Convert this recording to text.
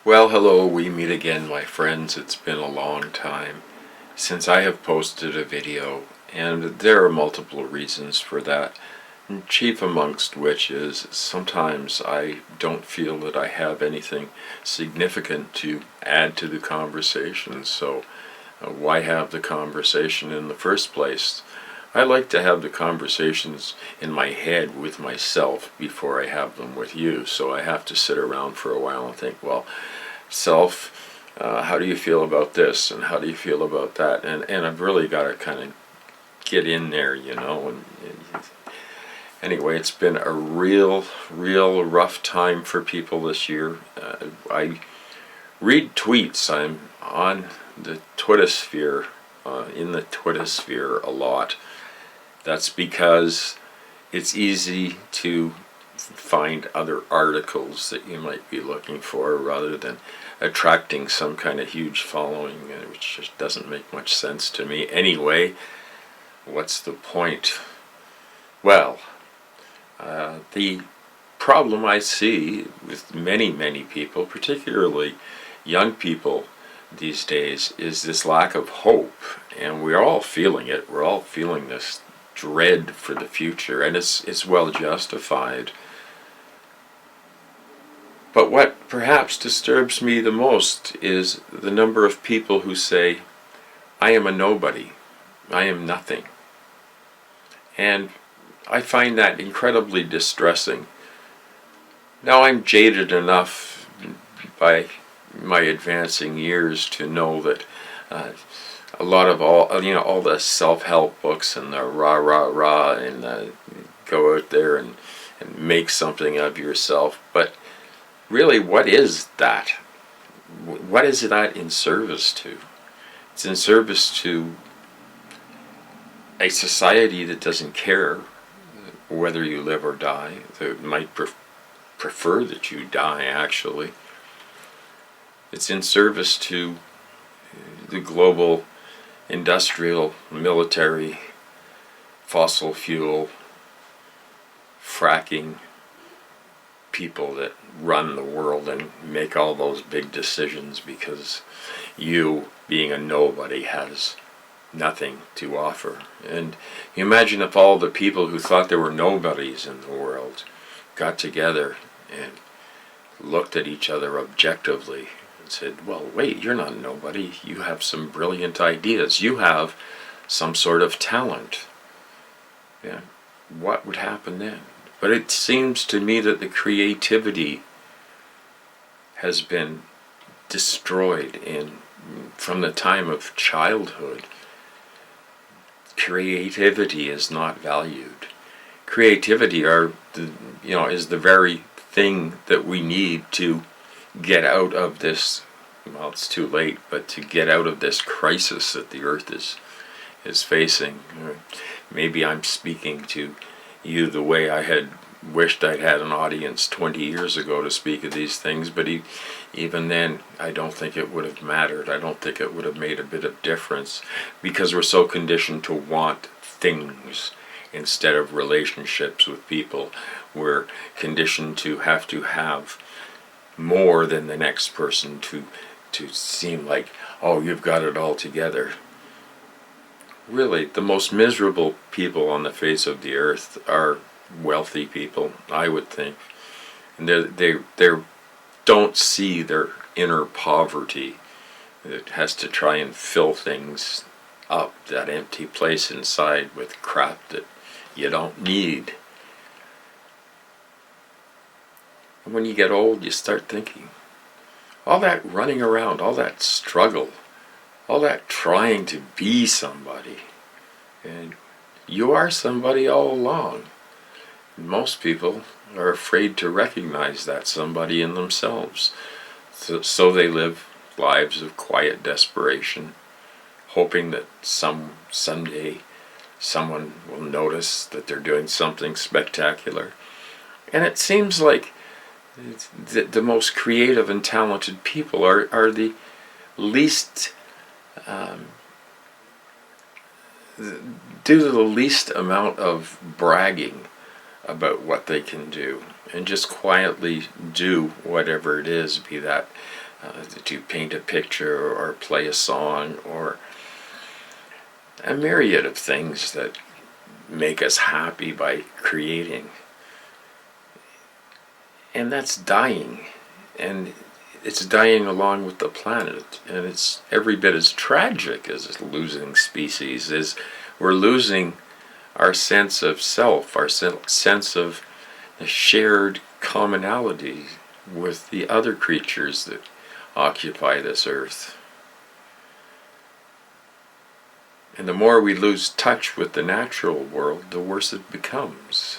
Well, hello, we meet again, my friends. It's been a long time since I have posted a video, and there are multiple reasons for that. Chief amongst which is sometimes I don't feel that I have anything significant to add to the conversation, so why have the conversation in the first place? I like to have the conversations in my head with myself before I have them with you, so I have to sit around for a while and think, well, self, how do you feel about this, and how do you feel about that? And I've really got to kind of get in there, and anyway, it's been a real rough time for people this year. I read tweets. I'm on the Twittersphere, in the Twittersphere a lot. That's because it's easy to find other articles that you might be looking for rather than attracting some kind of huge following, which just doesn't make much sense to me. Anyway, what's the point? Well, the problem I see with many people, particularly young people these days, is this lack of hope, and we're all feeling it. We're all feeling this dread for the future, and it's well justified. But what perhaps disturbs me the most is the number of people who say, I am a nobody, I am nothing. And I find that incredibly distressing. Now, I'm jaded enough by my advancing years to know that a lot of all the self-help books and the rah and go out there and make something of yourself. But really, what is that? What is that in service to? It's in service to a society that doesn't care whether you live or die, that might prefer that you die, actually. It's in service to the global industrial, military, fossil fuel, fracking people that run the world and make all those big decisions because you, being a nobody, has nothing to offer. And you imagine if all the people who thought there were nobodies in the world got together and looked at each other objectively and said, well, wait, you're not a nobody. You have some brilliant ideas. You have some sort of talent. Yeah, what would happen then? But it seems to me that the creativity has been destroyed from the time of childhood. Creativity is not valued. Creativity is the very thing that we need to get out of this, well, it's too late, but to get out of this crisis that the earth is facing. Maybe I'm speaking to you the way I had wished I'd had an audience 20 years ago to speak of these things, but even then I don't think it would have mattered. I don't think it would have made a bit of difference, because we're so conditioned to want things instead of relationships with people. We're conditioned to have more than the next person to seem like, oh, you've got it all together. Really, the most miserable people on the face of the earth are wealthy people, I would think. And they don't see their inner poverty. It has to try and fill things up, that empty place inside, with crap that you don't need. And when you get old, you start thinking, all that running around, all that struggle, all that trying to be somebody, and you are somebody all along. Most people are afraid to recognize that somebody in themselves, so they live lives of quiet desperation, hoping that someday someone will notice that they're doing something spectacular. And it seems like the most creative and talented people are the least do the least amount of bragging about what they can do, and just quietly do whatever it is, be that to paint a picture or play a song or a myriad of things that make us happy by creating. And that's dying. And it's dying along with the planet. And it's every bit as tragic as losing species. Is we're losing our sense of self, our sense of the shared commonality with the other creatures that occupy this earth. And the more we lose touch with the natural world, the worse it becomes.